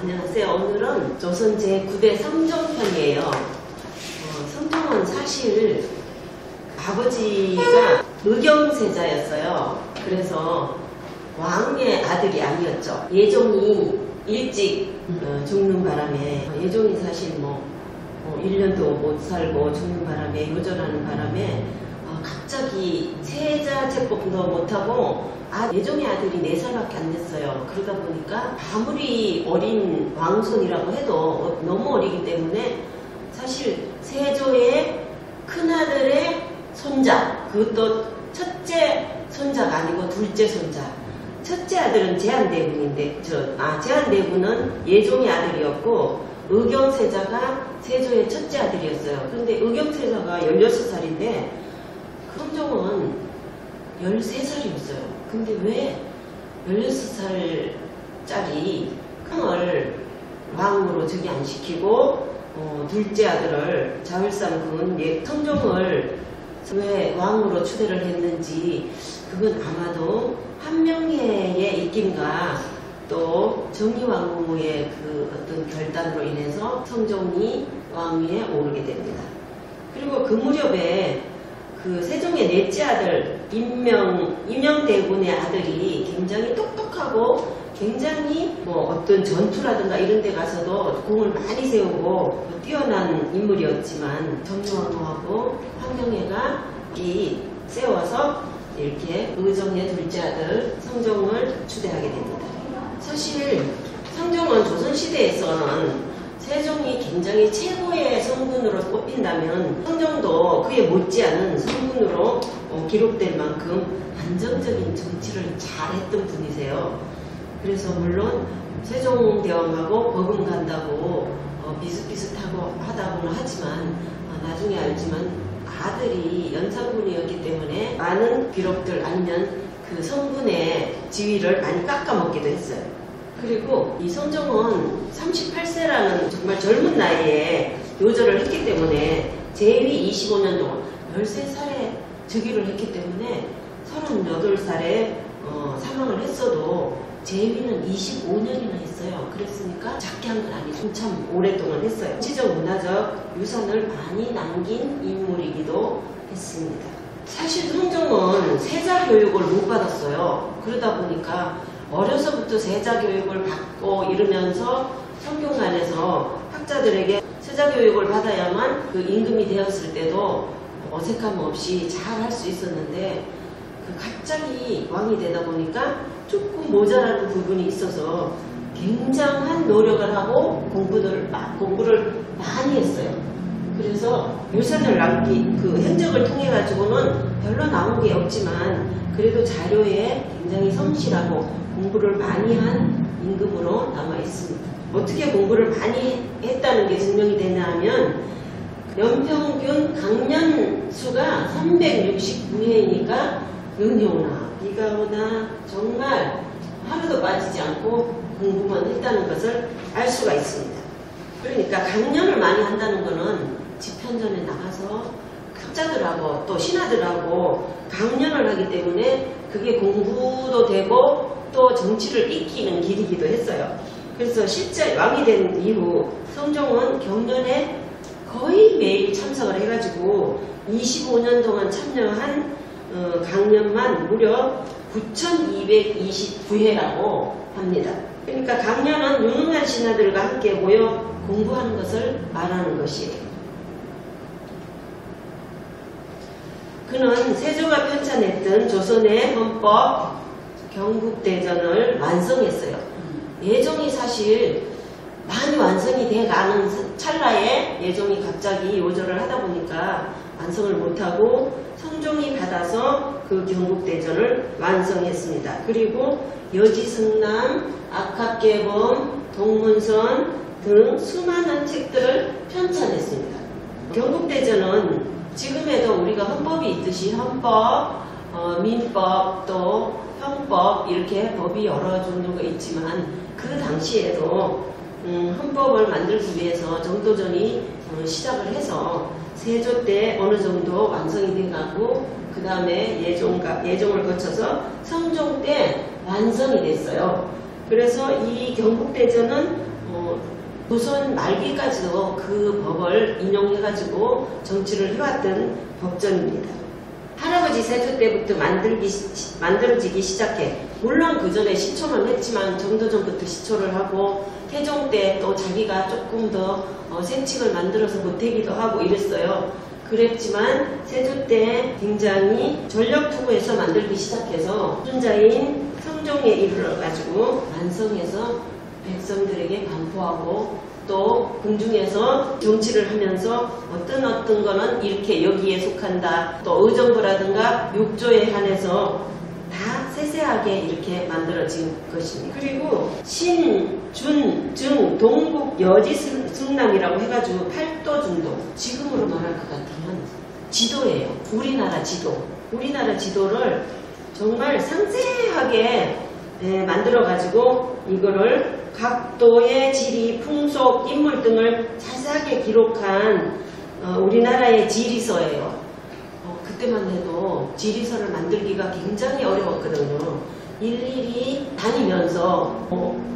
안녕하세요. 오늘은 조선 제9대 성종편이에요. 성종은 사실 아버지가 의경세자였어요. 그래서 왕의 아들이 아니었죠. 예종이 일찍 죽는 바람에, 예종이 사실 1년도 못 살고 죽는 바람에, 요절하는 바람에 갑자기 세자제법도 못하고 예종의 아들이 4살밖에 안 됐어요. 그러다 보니까 아무리 어린 왕손이라고 해도 너무 어리기 때문에 사실 세조의 큰아들의 손자, 그것도 첫째 손자가 아니고 둘째 손자. 첫째 아들은 제한대군인데, 제한대군은 예종의 아들이었고 의경세자가 세조의 첫째 아들이었어요. 그런데 의경세자가 16살인데 성종은 13살이었어요. 근데 왜 16살짜리 큰을 왕으로 즉위 안 시키고 둘째 아들을 자울삼군 성종을 왜 왕으로 추대를 했는지, 그건 아마도 한명회의 입김과 또 정의왕후의 그 어떤 결단으로 인해서 성종이 왕위에 오르게 됩니다. 그리고 그 무렵에 그 세종의 넷째 아들 임명대군의 아들이 굉장히 똑똑하고 굉장히 어떤 전투라든가 이런 데 가서도 공을 많이 세우고 뛰어난 인물이었지만 정의왕후하고 한명회가 이 세워서 이렇게 의정의 둘째 아들 성종을 추대하게 됩니다. 사실 성종은 조선시대에서는 세종이 굉장히 최고의 성군으로 꼽힌다면 성종도 그에 못지않은 성군으로 기록될 만큼 안정적인 정치를 잘했던 분이세요. 그래서 물론 세종대왕하고 버금간다고 비슷비슷하고 하다고는 하지만 나중에 알지만 아들이 연산군이었기 때문에 많은 기록들 아니면 그 성군의 지위를 많이 깎아먹기도 했어요. 그리고 이 성종은 38세라는 정말 젊은 나이에 요절을 했기 때문에 재위 25년 동안 13살에 즉위를 했기 때문에 38살에 사망을 했어도 재위는 25년이나 했어요. 그랬으니까 작게 한 건 아니죠. 참 오랫동안 했어요. 지적 문화적 유산을 많이 남긴 인물이기도 했습니다. 사실 성종은 세자 교육을 못 받았어요. 그러다 보니까 어려서부터 세자 교육을 받고 이러면서 성균관에서 학자들에게 세자 교육을 받아야만 그 임금이 되었을 때도 어색함 없이 잘 할 수 있었는데 갑자기 왕이 되다 보니까 조금 모자라는 부분이 있어서 굉장한 노력을 하고 공부를 많이 했어요. 그래서 유산을 남긴 그 행적을 통해 가지고는 별로 나온 게 없지만 그래도 자료에 굉장히 성실하고 공부를 많이 한 임금으로 남아 있습니다. 어떻게 공부를 많이 했다는 게 증명이 되냐 하면 연평균 강년 수가 369회이니까 눈이 오나 비가 오나 정말 하루도 빠지지 않고 공부만 했다는 것을 알 수가 있습니다. 그러니까 강연을 많이 한다는 것은 집현전에 나가서 학자들하고 또 신하들하고 강연을 하기 때문에 그게 공부도 되고 또 정치를 익히는 길이기도 했어요. 그래서 실제 왕이 된 이후 성종은 경연에 거의 매일 참석을 해가지고 25년 동안 참여한 강연만 무려 9,229회라고 합니다. 그러니까 강연은 유능한 신하들과 함께 모여 공부하는 것을 말하는 것이에요. 그는 세조가 편찬했던 조선의 헌법 경국대전을 완성했어요. 예종이 사실 많이 완성이 돼가는 찰나에 예종이 갑자기 요절을 하다 보니까 완성을 못하고 성종이 받아서 그 경국대전을 완성했습니다. 그리고 여지승남, 악합계범, 동문선 등 수많은 책들을 편찬했습니다. 경국대전은 지금에도 우리가 헌법이 있듯이 헌법, 민법, 또 형법 이렇게 법이 여러 종류가 있지만 그 당시에도 헌법을 만들기 위해서 정도전이 시작을 해서 세조 때 어느 정도 완성이 돼가고 그 다음에 예종을 거쳐서 성종 때 완성이 됐어요. 그래서 이 경국대전은 조선 말기까지도 그 법을 인용해가지고 정치를 해왔던 법전입니다. 할아버지 세조 때부터 만들어지기 시작해 물론 그 전에 시초는 했지만 정도전부터 시초를 하고 태종 때 또 자기가 조금 더 세칙을 만들어서 보태기도 하고 이랬어요. 그랬지만 세조 때 굉장히 전력투구해서 만들기 시작해서 순자인 성종에 이르러가지고 완성해서 백성들에게 반포하고 또 궁중에서 정치를 하면서 어떤 거는 이렇게 여기에 속한다. 또 의정부라든가 육조에 한해서 다 세세하게 이렇게 만들어진 것입니다. 그리고 신, 준, 증, 동국, 여지, 승남이라고 해가지고 8도 준도, 지금으로 말할 것 같으면 지도예요. 우리나라 지도. 우리나라 지도를 정말 상세하게 만들어가지고 이거를 각 도의 지리, 풍속, 인물 등을 자세하게 기록한 우리나라의 지리서예요. 그때만 해도 지리서를 만들기가 굉장히 어려웠거든요. 일일이 다니면서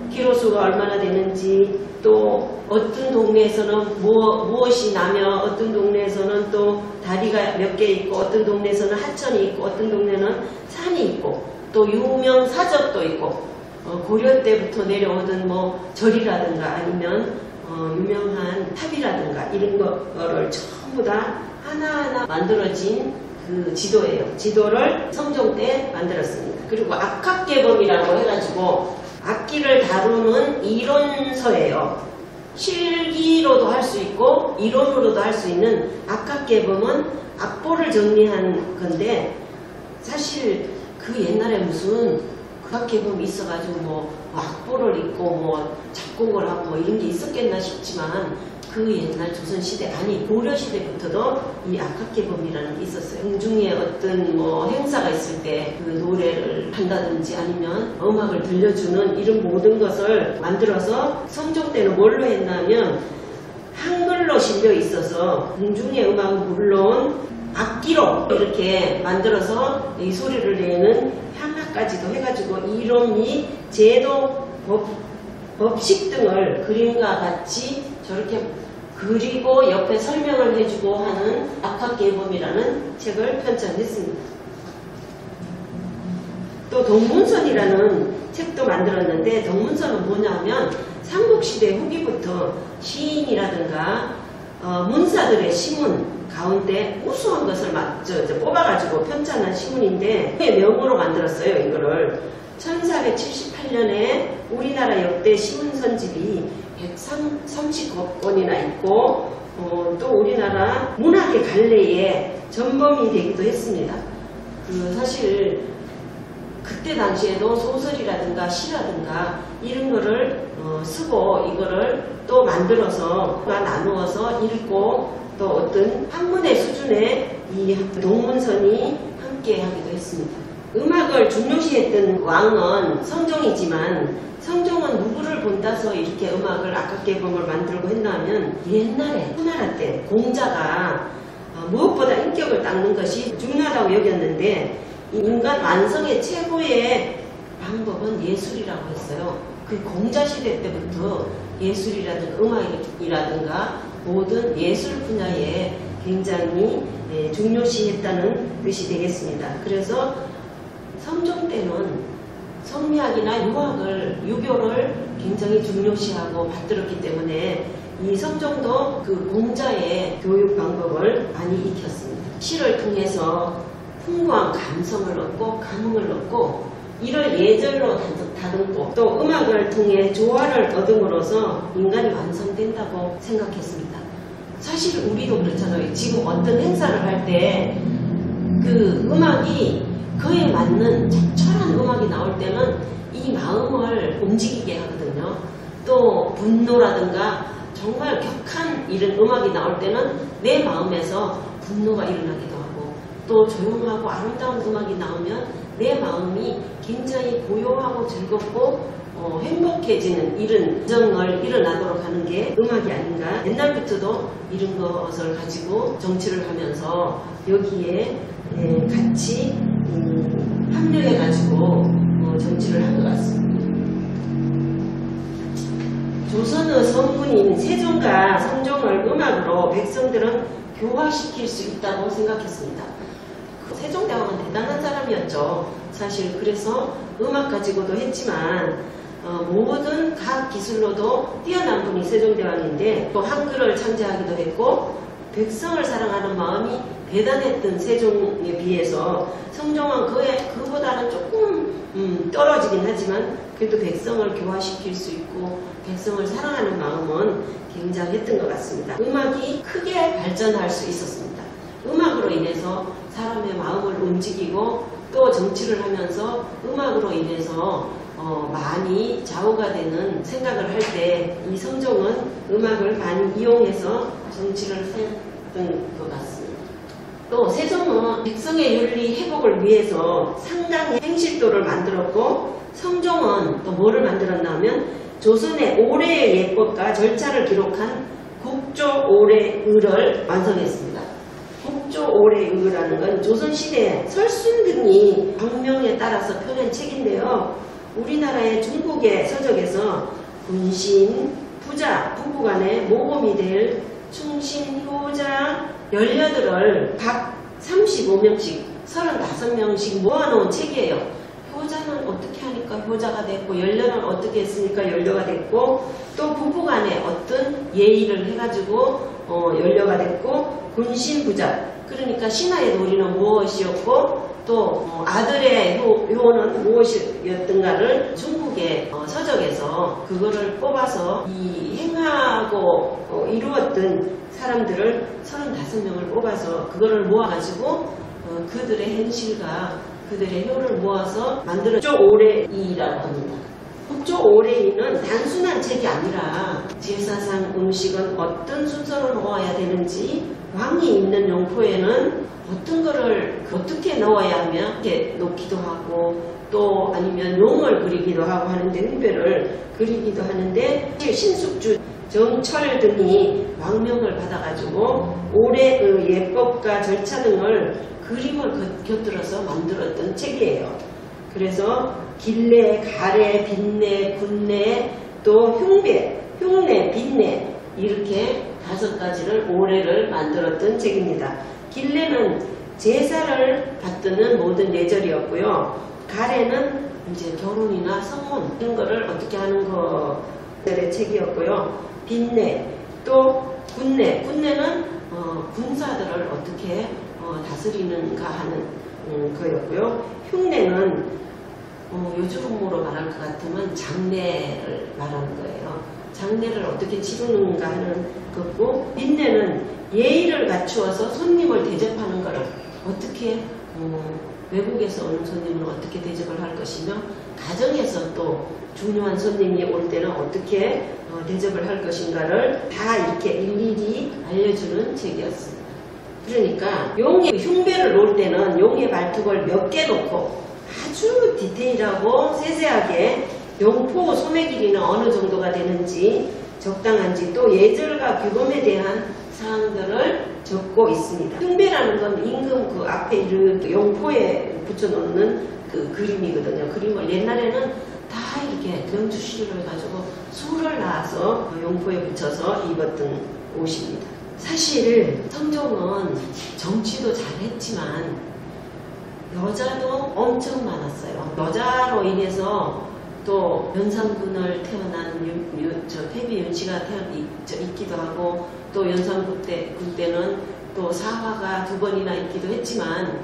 기로수가 얼마나 되는지, 또 어떤 동네에서는 무엇이 나며 어떤 동네에서는 또 다리가 몇 개 있고 어떤 동네에서는 하천이 있고 어떤 동네는 산이 있고 또 유명 사적도 있고 고려 때부터 내려오던 절이라든가 아니면 유명한 탑이라든가 이런 거를 전부 다 하나하나 만들어진 그 지도예요. 지도를 성종 때 만들었습니다. 그리고 악학개범이라고 해가지고 악기를 다루는 이론서예요. 실기로도 할 수 있고 이론으로도 할 수 있는 악학개범은 악보를 정리한 건데 사실 그 옛날에 무슨 악학개범이 있어가지고 악보를 읽고 작곡을 하고 이런 게 있었겠나 싶지만 그 옛날 조선시대 아니 고려시대부터도 이 악학개범이라는 게 있었어요. 궁중에 어떤 행사가 있을 때 그 노래를 한다든지 아니면 음악을 들려주는 이런 모든 것을 만들어서 성종 때는 뭘로 했냐면 한글로 실려 있어서 궁중의 음악은 물론 악기로 이렇게 만들어서 이 소리를 내는 향악까지도 해가지고 이론 및 제도, 법식 등을 그림과 같이 저렇게 그리고 옆에 설명을 해주고 하는 악학개범이라는 책을 편찬했습니다. 또 동문선이라는 책도 만들었는데 동문선은 뭐냐면 삼국시대 후기부터 시인이라든가 문사들의 시문 가운데 우수한 것을 뽑아가지고 편찬한 시문인데 명으로 만들었어요. 이거를 1478년에 우리나라 역대 시문선집이 130권이나 있고 또 우리나라 문학의 갈래에 전범이 되기도 했습니다. 사실 그때 당시에도 소설이라든가 시라든가 이런 거를 쓰고 이거를 또 만들어서 나누어서 읽고 또 어떤 학문의 수준의 이 동문선이 함께 하기도 했습니다. 음악을 중요시했던 왕은 성종이지만 성종은 누구를 본따서 이렇게 음악을 악학개범을 만들고 했냐면 옛날에 후나라 때 공자가 무엇보다 인격을 닦는 것이 중요하다고 여겼는데 인간 완성의 최고의 방법은 예술이라고 했어요. 그 공자시대 때부터 예술이라든가 음악이라든가 모든 예술 분야에 굉장히 중요시했다는 뜻이 되겠습니다. 그래서 성종 때는 성리학이나 유교를 굉장히 중요시하고 받들었기 때문에 이 성종도 그 공자의 교육 방법을 많이 익혔습니다. 시를 통해서 풍부한 감성을 얻고 감흥을 얻고 이를 예절로 다듬고 또 음악을 통해 조화를 얻음으로써 인간이 완성된다고 생각했습니다. 사실 우리도 그렇잖아요. 지금 어떤 행사를 할 때 그 음악이 그에 맞는 적절한 음악이 나올 때는 이 마음을 움직이게 하거든요. 또 분노라든가 정말 격한 이런 음악이 나올 때는 내 마음에서 분노가 일어나기도 하고 또 조용하고 아름다운 음악이 나오면 내 마음이 굉장히 고요하고 즐겁고 행복해지는 이런 감정을 일어나도록 하는 게 음악이 아닌가. 옛날부터도 이런 것을 가지고 정치를 하면서 여기에 같이 합류해가지고 정치를 한 것 같습니다. 조선의 성군인 세종과 성종을 음악으로 백성들은 교화시킬 수 있다고 생각했습니다. 세종대왕은 대단한 사람이었죠. 사실 그래서 음악 가지고도 했지만 모든 각 기술로도 뛰어난 분이 세종대왕인데 또 한글을 창제하기도 했고 백성을 사랑하는 마음이 대단했던 세종에 비해서 성종은 그보다는 조금 떨어지긴 하지만 그래도 백성을 교화시킬 수 있고 백성을 사랑하는 마음은 굉장했던 것 같습니다. 음악이 크게 발전할 수 있었습니다. 음악으로 인해서 사람의 마음을 움직이고 또 정치를 하면서 음악으로 인해서 많이 좌우가 되는 생각을 할 때 이 성종은 음악을 많이 이용해서 정치를 했던 것 같습니다. 또 세종은 백성의 윤리 회복을 위해서 상당히 행실도를 만들었고 성종은 또 뭐를 만들었나 하면 조선의 올해의 예법과 절차를 기록한 국조올해의를 완성했습니다. 국조올해의라는 건 조선시대 설순 등이 방명에 따라서 펴낸 책인데요. 우리나라의 중국의 서적에서 군신, 부자, 부부간의 모범이 될 충신, 효자 18을 각 35명씩 35명씩 모아놓은 책이에요. 효자는 어떻게 하니까 효자가 됐고 연료는 어떻게 했으니까 연료가 됐고 또 부부간에 어떤 예의를 해가지고 연료가 됐고 군신, 부자 그러니까 신하의 도리는 무엇이었고 또 아들의 효는 무엇이었던가를 중국의 서적에서 그거를 뽑아서 이 행하고 이루었던 사람들을 35명을 뽑아서 그거를 모아가지고 그들의 행실과 그들의 효를 모아서 만들어 국조올해의라고 합니다. 국조올해의는 단순한 책이 아니라 제사상 음식은 어떤 순서로 넣어야 되는지 왕이 입는 용포에는 어떤 거를 어떻게 넣어야 하면 이렇게 놓기도 하고 또 아니면 용을 그리기도 하고 하는데 흉배를 그리기도 하는데 신숙주, 정철 등이 왕명을 받아가지고 올해의 예법과 절차 등을 그림을 곁들여서 만들었던 책이에요. 그래서 길래, 가래, 빈내, 군내, 또 흉배, 흉내, 빈내 이렇게 5가지를 올해를 만들었던 책입니다. 길래는 제사를 받드는 모든 예절이었고요. 가래는 이제 결혼이나 성혼 이런 거를 어떻게 하는 것들의 책이었고요. 빈내, 또 군내, 군내는 군사들을 어떻게 다스리는가 하는 거였고요. 흉내는 요즘으로 말할 것 같으면 장례를 말하는 거예요. 장례를 어떻게 치르는가 하는 거고 빈내는 예의를 갖추어서 손님을 대접하는 것을 어떻게 외국에서 오는 손님은 어떻게 대접을 할 것이며 가정에서 또 중요한 손님이 올 때는 어떻게 대접을 할 것인가를 다 이렇게 일일이 알려주는 책이었습니다. 그러니까 용의 흉배를 놓을 때는 용의 발톱을 몇 개 놓고 아주 디테일하고 세세하게 용포 소매 길이는 어느 정도가 되는지 적당한지 또 예절과 규범에 대한 사항들을 적고 있습니다. 흉배라는 건 임금 그 앞에 이렇게 용포에 붙여놓는 그 그림이거든요. 그림을 옛날에는 다 이렇게 명주실을 해가지고 수를 나와서 용포에 붙여서 입었던 옷입니다. 사실 성종은 정치도 잘했지만 여자도 엄청 많았어요. 여자로 인해서 또 연산군을 태어난 태비윤씨가 있기도 하고 또 연산군 때는 또 사화가 2번이나 있기도 했지만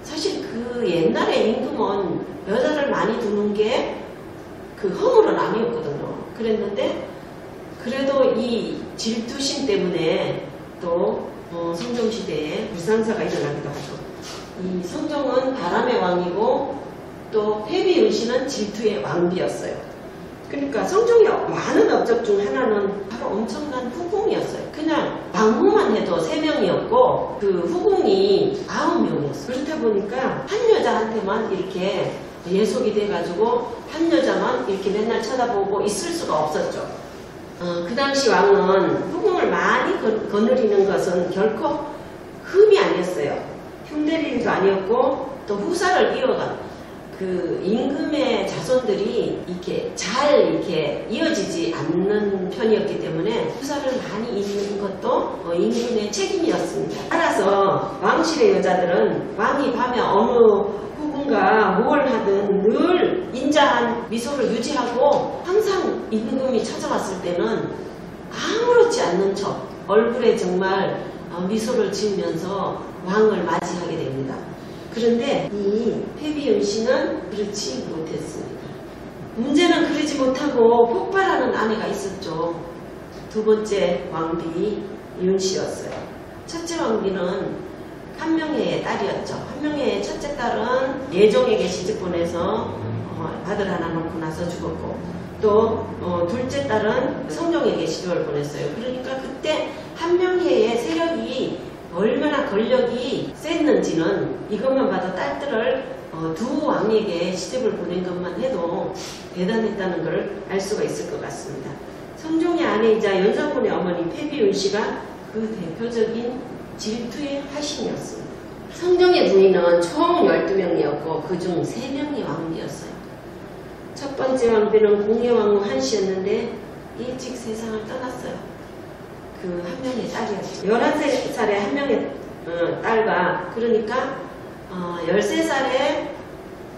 사실 그 옛날에 임금은 여자를 많이 두는 게 그 허물은 아니었거든요. 그랬는데 그래도 이 질투심 때문에 또 성종시대에 불상사가 일어나기도 하고 이 성종은 바람의 왕이고 또 태비윤씨는 질투의 왕비였어요. 그러니까 성종의 많은 업적 중 하나는 바로 엄청난 후궁이었어요. 그냥 방무만 해도 3명이었고 그 후궁이 9명이었어요. 그렇다 보니까 한 여자한테만 이렇게 예속이 돼가지고 한 여자만 이렇게 맨날 쳐다보고 있을 수가 없었죠. 그 당시 왕은 후궁을 많이 거느리는 것은 결코 흠이 아니었어요. 흉내리기도 아니었고 또 후사를 이어가 그 임금의 자손들이 이렇게 잘 이렇게 이어지지 않는 편이었기 때문에 후사를 많이 잇는 것도 임금의 책임이었습니다. 따라서 왕실의 여자들은 왕이 밤에 어느 후궁과 뭘 하든 늘 인자한 미소를 유지하고 항상 임금이 찾아왔을 때는 아무렇지 않는 척 얼굴에 정말 미소를 지으면서 왕을 맞이하게 됩니다. 그런데 이 패비윤 씨는 그렇지 못했습니다. 문제는 그러지 못하고 폭발하는 아내가 있었죠. 두 번째 왕비 윤 씨였어요. 첫째 왕비는 한명회의 딸이었죠. 한명회의 첫째 딸은 예종에게 시집 보내서 아들 하나 놓고 나서 죽었고, 또 둘째 딸은 성종에게 시집을 보냈어요. 그러니까 그때 한명회의 세력이 얼마나 권력이 셌는지는 이것만 봐도 딸들을 두 왕에게 시집을 보낸 것만 해도 대단했다는 걸 알 수가 있을 것 같습니다. 성종의 아내이자 연산군의 어머니 패비윤 씨가 그 대표적인 질투의 화신이었습니다. 성종의 부인은 총 12명이었고 그중 3명이 왕비였어요. 첫 번째 왕비는 공예왕후 한씨였는데 일찍 세상을 떠났어요. 그 한 명의 딸이었죠. 11살의 한 명의 딸과, 그러니까 13살에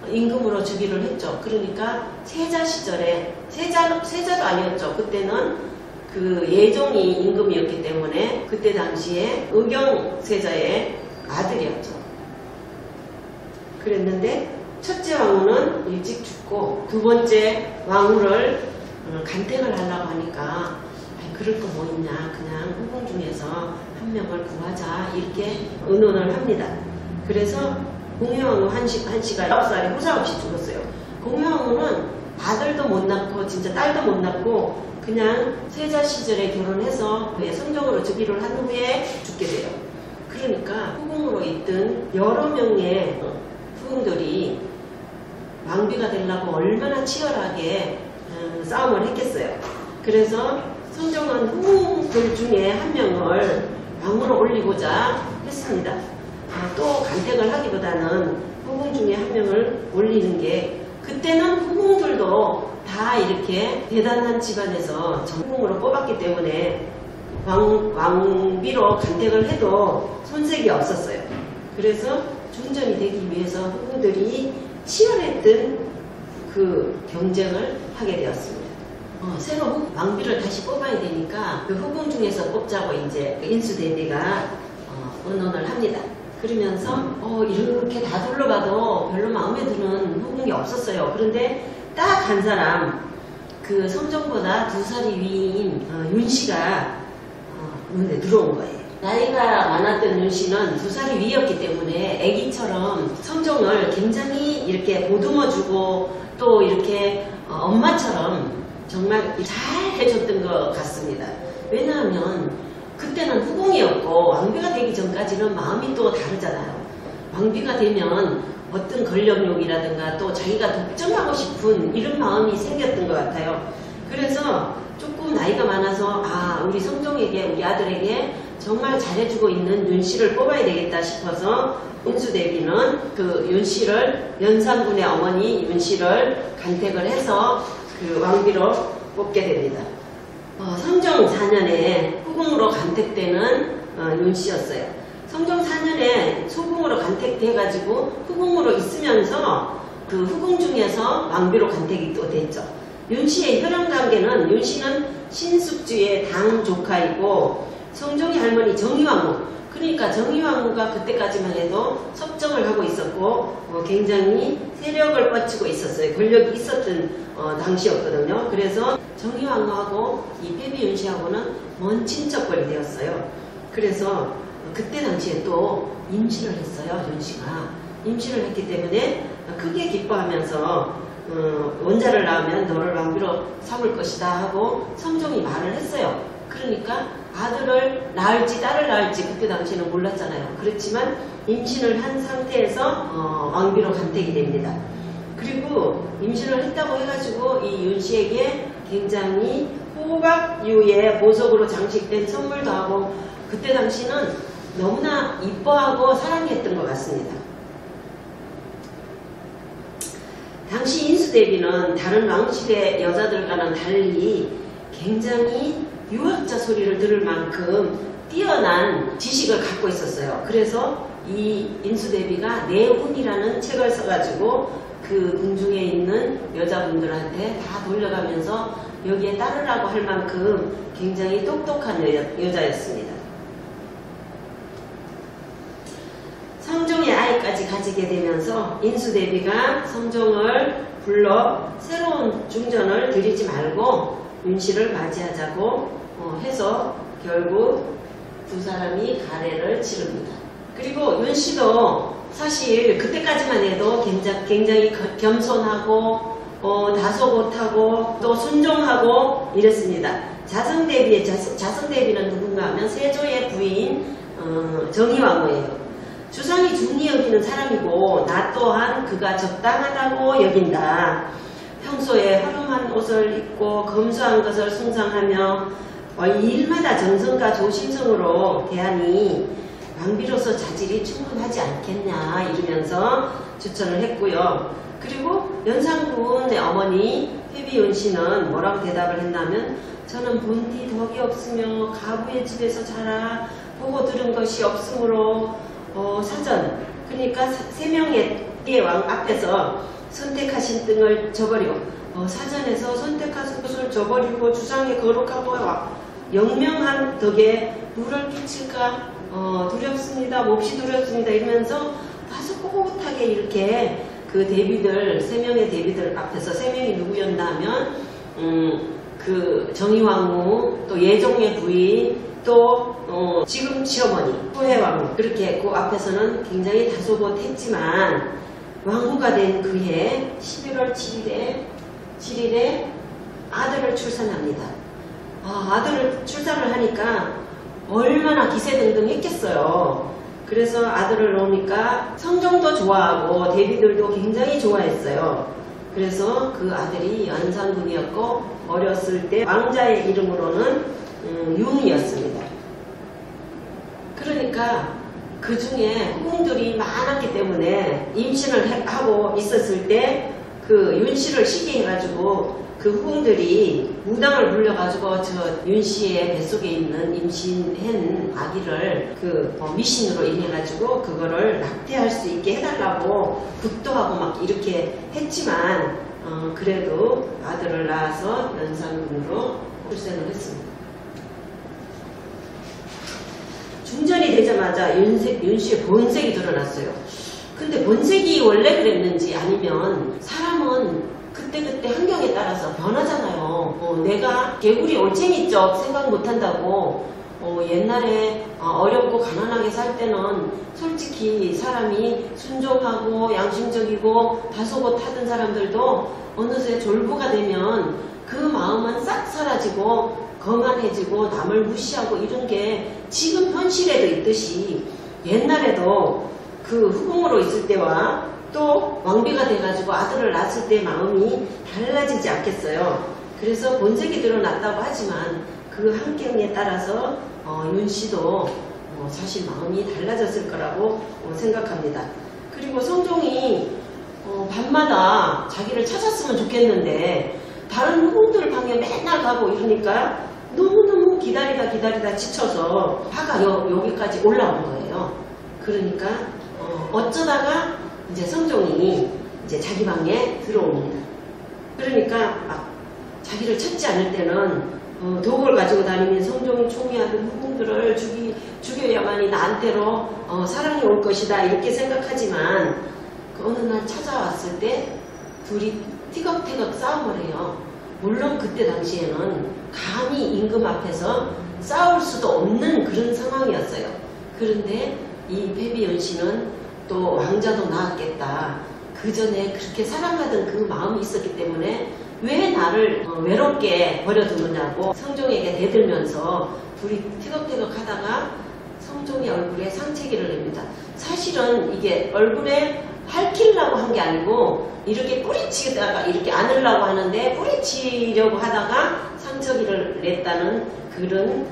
임금으로 즉위를 했죠. 그러니까 세자 시절에, 세자도 아니었죠. 그때는 그 예종이 임금이었기 때문에 그때 당시에 의경세자의 아들이었죠. 그랬는데 첫째 왕후는 일찍 죽고 두 번째 왕후를 간택을 하려고 하니까 그럴 거 뭐 있냐, 그냥 후궁 중에서 한 명을 구하자, 이렇게 의논을 합니다. 그래서 공예왕후 한씨가 9살에 후사 없이 죽었어요. 공예왕후는 아들도 못 낳고 진짜 딸도 못 낳고 그냥 세자 시절에 결혼해서 성종으로 즉위를 한 후에 죽게 돼요. 그러니까 후궁으로 있던 여러 명의 후궁들이 왕비가 되려고 얼마나 치열하게 싸움을 했겠어요. 그래서 성종은 후궁들 중에 한 명을 왕으로 올리고자 했습니다. 또 간택을 하기보다는 후궁 중에 한 명을 올리는 게, 그때는 후궁들도 다 이렇게 대단한 집안에서 후궁으로 뽑았기 때문에 왕비로 간택을 해도 손색이 없었어요. 그래서 중전이 되기 위해서 후궁들이 치열했던 그 경쟁을 하게 되었습니다. 새로 왕비를 다시 뽑아야 되니까 그 후궁 중에서 뽑자고 이제 인수대비가 의논을 합니다. 그러면서 이렇게 다 둘러봐도 별로 마음에 드는 후궁이 없었어요. 그런데 딱 한 사람, 그 성종보다 2살이 위인 윤씨가 눈에 들어온 거예요. 나이가 많았던 윤씨는 2살이 위였기 때문에 아기처럼 성종을 굉장히 이렇게 보듬어주고 또 이렇게 엄마처럼 정말 잘 해줬던 것 같습니다. 왜냐하면 그때는 후궁이었고 왕비가 되기 전까지는 마음이 또 다르잖아요. 왕비가 되면 어떤 권력욕이라든가 또 자기가 독점하고 싶은 이런 마음이 생겼던 것 같아요. 그래서 조금 나이가 많아서 우리 성종에게, 우리 아들에게 정말 잘해주고 있는 윤씨를 뽑아야 되겠다 싶어서 인수대비는 그 윤씨를, 연산군의 어머니 윤씨를 간택을 해서 그 왕비로 뽑게 됩니다. 성종 4년에 후궁으로 간택되는 윤씨였어요. 성종 4년에 소궁으로 간택돼가지고 후궁으로 있으면서 그 후궁 중에서 왕비로 간택이 또 됐죠. 윤씨의 혈연관계는, 윤씨는 신숙주의 당 조카이고 성종의 할머니 정의왕후, 그러니까 정의왕후가 그때까지만 해도 섭정을 하고 있었고 굉장히 세력을 뻗치고 있었어요. 권력이 있었던 당시였거든요. 그래서 정의왕후하고 이 패비윤 씨하고는 먼 친척벌이 되었어요. 그래서 그때 당시에 또 임신을 했어요. 윤 씨가 임신을 했기 때문에 크게 기뻐하면서 원자를 낳으면 너를 왕비로 삼을 것이다 하고 성종이 말을 했어요. 그러니까 아들을 낳을지 딸을 낳을지 그때 당시에는 몰랐잖아요. 그렇지만 임신을 한 상태에서 왕비로 간택이 됩니다. 그리고 임신을 했다고 해가지고 이 윤 씨에게 굉장히 호박유의 보석으로 장식된 선물도 하고 그때 당시는 너무나 이뻐하고 사랑했던 것 같습니다. 당시 인수대비는 다른 왕실의 여자들과는 달리 굉장히 유학자 소리를 들을 만큼 뛰어난 지식을 갖고 있었어요. 그래서 이 인수대비가 내운이라는 책을 써가지고 그 궁중에 있는 여자분들한테 다 돌려가면서 여기에 따르라고 할 만큼 굉장히 똑똑한 여자였습니다. 성종의 아이까지 가지게 되면서 인수대비가 성종을 불러 새로운 중전을 드리지 말고 윤씨를 맞이하자고 해서 결국 두 사람이 가례를 치릅니다. 그리고 윤씨도 사실 그때까지만 해도 굉장히 겸손하고 다소곳하고 또 순종하고 이랬습니다. 자성대비는 누군가 하면 세조의 부인 정의왕후예요. 주상이 중히 여기는 사람이고 나 또한 그가 적당하다고 여긴다. 평소에 허름한 옷을 입고 검소한 것을 숭상하며 일마다 정성과 조심성으로 대하니 왕비로서 자질이 충분하지 않겠냐 이러면서 추천을 했고요. 그리고 연산군의 어머니 회비윤씨는 뭐라고 대답을 했냐면 저는 본디 덕이 없으며 가부의 집에서 자라 보고 들은 것이 없으므로 사전 그러니까 세 명의 왕 앞에서 선택하신 등을 저버리고 사전에서 선택하신 것을 저버리고 주상의 거룩하고 영명한 덕에 누를 끼칠까 두렵습니다. 몹시 두렵습니다. 이러면서 다소 꼿꼿하게 이렇게 그 대비들 세 명의 대비들 앞에서 세 명이 누구였나 하면 그 정의왕후 또 예종의 부인 또 지금 시어머니 후혜왕후 그렇게 그 앞에서는 굉장히 다소곳했지만 왕후가 된 그해 11월 7일에 아들을 출산합니다. 아들을 출산을 하니까 얼마나 기세등등했겠어요. 그래서 아들을 놓으니까 성종도 좋아하고 대비들도 굉장히 좋아했어요. 그래서 그 아들이 연산군이었고 어렸을 때 왕자의 이름으로는 융이었습니다. 그러니까 그 중에 후궁들이 많았기 때문에 임신을 하고 있었을 때 그 윤씨를 시게 해가지고 그 후궁들이 무당을 불려가지고 저 윤씨의 뱃속에 있는 임신한 아기를 그 미신으로 인해가지고 그거를 낙태할 수 있게 해달라고 굿도하고 막 이렇게 했지만 그래도 아들을 낳아서 연산군으로 출생을 했습니다. 중전이 되자마자 윤씨의 본색이 드러났어요. 근데 본색이 원래 그랬는지 아니면 사람은 그때그때 환경에 따라서 변하잖아요. 내가 개구리 올챙이적 생각 못한다고 옛날에 어렵고 가난하게 살 때는 솔직히 사람이 순종하고 양심적이고 다소곳하던 사람들도 어느새 졸부가 되면 그 마음은 싹 사라지고 거만해지고 남을 무시하고 이런 게 지금 현실에도 있듯이 옛날에도 그 후궁으로 있을 때와 또 왕비가 돼가지고 아들을 낳았을 때 마음이 달라지지 않겠어요. 그래서 본색이 드러났다고 하지만 그 환경에 따라서 윤씨도 사실 마음이 달라졌을 거라고 생각합니다. 그리고 성종이 밤마다 자기를 찾았으면 좋겠는데 다른 후궁들 방에 맨날 가고 이러니까 너무너무 기다리다 지쳐서 화가 여기까지 올라온 거예요. 그러니까 어쩌다가 이제 성종이 이제 자기 방에 들어옵니다. 그러니까 막 자기를 찾지 않을 때는 독을 가지고 다니면 성종이 총애하던 후궁들을 죽여야만이 나한테로 사랑이 올 것이다 이렇게 생각하지만 그 어느 날 찾아왔을 때 둘이 티격태격 싸움을 해요. 물론 그때 당시에는 감히 임금 앞에서 싸울 수도 없는 그런 상황이었어요. 그런데 이 회비윤씨는 또 왕자도 낳았겠다. 그 전에 그렇게 사랑하던 그 마음이 있었기 때문에 왜 나를 외롭게 버려두느냐고 성종에게 대들면서 둘이 티격태격 하다가 성종의 얼굴에 상체기를 냅니다. 사실은 이게 얼굴에 핥히려고 한 게 아니고 이렇게 뿌리치다가 이렇게 안으려고 하는데 뿌리치려고 하다가 상처기를 냈다는 그런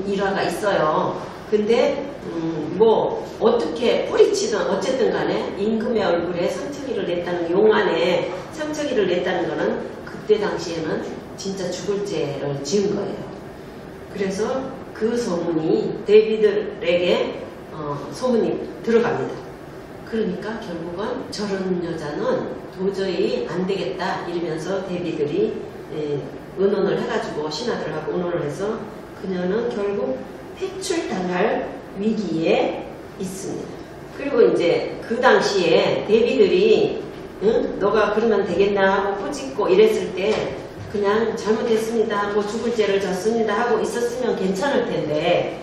일화가 있어요. 근데 뭐 어떻게 뿌리치든 어쨌든 간에 임금의 얼굴에 상처기를 냈다는 용안에 상처기를 냈다는 거는 그때 당시에는 진짜 죽을 죄를 지은 거예요. 그래서 그 소문이 데비들에게 소문이 들어갑니다. 그러니까 결국은 저런 여자는 도저히 안 되겠다 이러면서 데비들이 의논을 해가지고 신하들하고 의논을 해서 그녀는 결국 퇴출당할 위기에 있습니다. 그리고 이제 그 당시에 데비들이 응? 너가 그러면 되겠나 하고 꾸짖고 이랬을 때 그냥 잘못했습니다, 뭐 죽을 죄를 졌습니다 하고 있었으면 괜찮을 텐데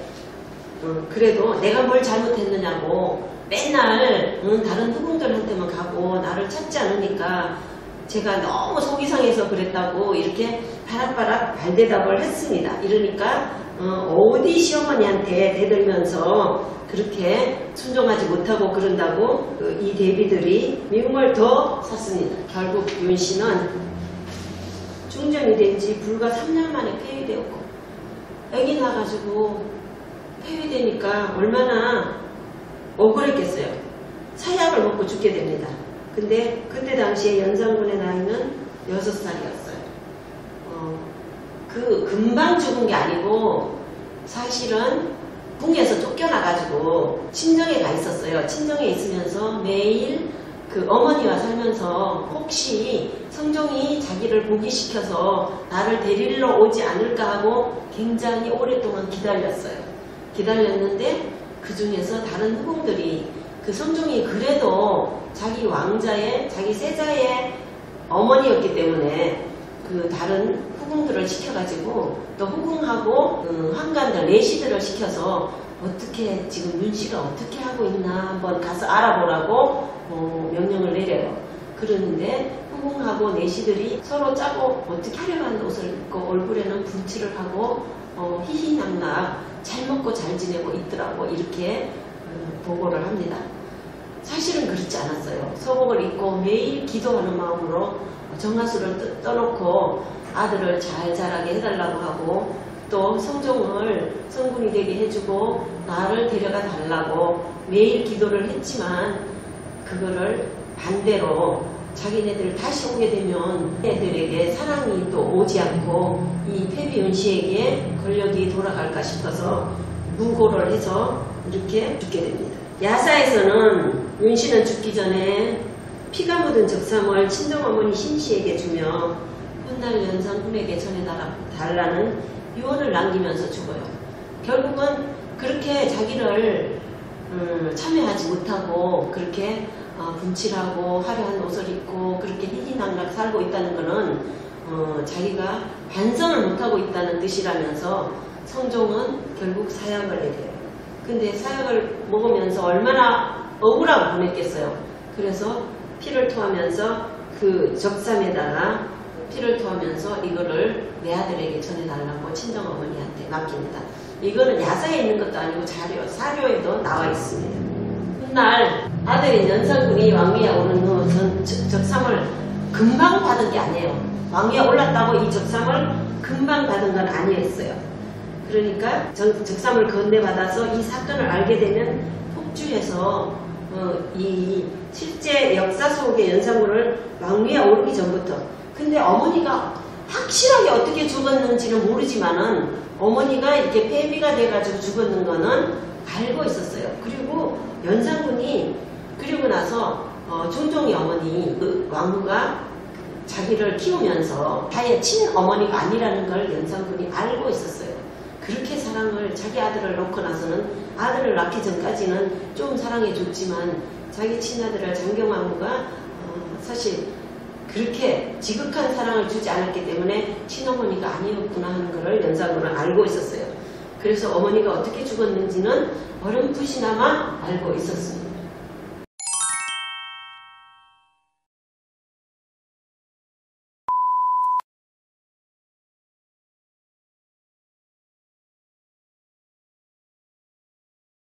그래도 내가 뭘 잘못했느냐고 맨날 다른 후궁들한테만 가고 나를 찾지 않으니까 제가 너무 속이 상해서 그랬다고 이렇게 바락바락 발대답을 했습니다. 이러니까 어디 시어머니한테 대들면서 그렇게 순종하지 못하고 그런다고 이 대비들이 미움을 더 샀습니다. 결국 윤씨는 중정이 된 지 불과 3년 만에 폐위되었고 애기 나가지고 폐위되니까 얼마나 억울했겠어요. 사약을 먹고 죽게 됩니다. 근데 그때 당시에 연산군의 나이는 6살이었어요. 금방 죽은 게 아니고 사실은 궁에서 쫓겨나가지고 친정에 가 있었어요. 친정에 있으면서 매일 그 어머니와 살면서 혹시 성종이 자기를 보기시켜서 나를 데리러 오지 않을까 하고 굉장히 오랫동안 기다렸어요. 기다렸는데 그 중에서 다른 후궁들이 그 성종이 그래도 자기 왕자의 자기 세자의 어머니였기 때문에 그 다른 후궁들을 시켜가지고 또 후궁하고 환관들 내시들을 시켜서 어떻게 지금 윤씨가 어떻게 하고 있나 한번 가서 알아보라고 명령을 내려요. 그러는데 후궁하고 내시들이 서로 짜고 어떻게 화려한 옷을 입고 얼굴에는 분칠을 하고 희희낙낙 잘 먹고 잘 지내고 있더라고 이렇게 보고를 합니다. 사실은 그렇지 않았어요. 서복을 입고 매일 기도하는 마음으로 정화수를 떠놓고 아들을 잘 자라게 해달라고 하고 또 성종을 성군이 되게 해주고 나를 데려가 달라고 매일 기도를 했지만 그거를 반대로 자기네들 다시 오게 되면 애들에게 사랑이 또 오지 않고 이 폐비윤씨에게 권력이 돌아갈까 싶어서 무고를 해서 이렇게 죽게 됩니다. 야사에서는 윤씨는 죽기 전에 피가 묻은 적삼을 친정어머니 신씨에게 주며 훗날 연산군에게 전해달라는 유언을 남기면서 죽어요. 결국은 그렇게 자기를 참여하지 못하고 그렇게 분칠하고 화려한 옷을 입고 그렇게 희희낙낙 살고 있다는 것은 자기가 반성을 못하고 있다는 뜻이라면서 성종은 결국 사약을 내려요. 근데 사약을 먹으면서 얼마나 억울하고 보냈겠어요. 그래서 피를 토하면서 그 적삼에다가 피를 토하면서 이거를 내 아들에게 전해달라고 친정어머니한테 맡깁니다. 이거는 야사에 있는 것도 아니고 사료에도 나와 있습니다. 훗날 아들인 연산군이 왕위에 오른 후 적삼을 금방 받은 게 아니에요. 왕위에 올랐다고 이 적삼을 금방 받은 건 아니었어요. 그러니까 적삼을 건네받아서 이 사건을 알게 되면 폭주해서 이 실제 역사 속의 연산군을 왕위에 오르기 전부터 근데 어머니가 확실하게 어떻게 죽었는지는 모르지만은 어머니가 이렇게 폐비가 돼가지고 죽었는 거는 알고 있었어요. 그리고 연산군이 그리고 나서 중종이 어머니 그 왕후가 자기를 키우면서 자기의 친어머니가 아니라는 걸 연산군이 알고 있었어요. 그렇게 사랑을 자기 아들을 놓고 나서는 아들을 낳기 전까지는 좀 사랑해줬지만 자기 친아들을 장경왕후가 사실 그렇게 지극한 사랑을 주지 않았기 때문에 친어머니가 아니었구나 하는 것을 연산군은 알고 있었어요. 그래서 어머니가 어떻게 죽었는지는 어렴풋이나마 알고 있었습니다.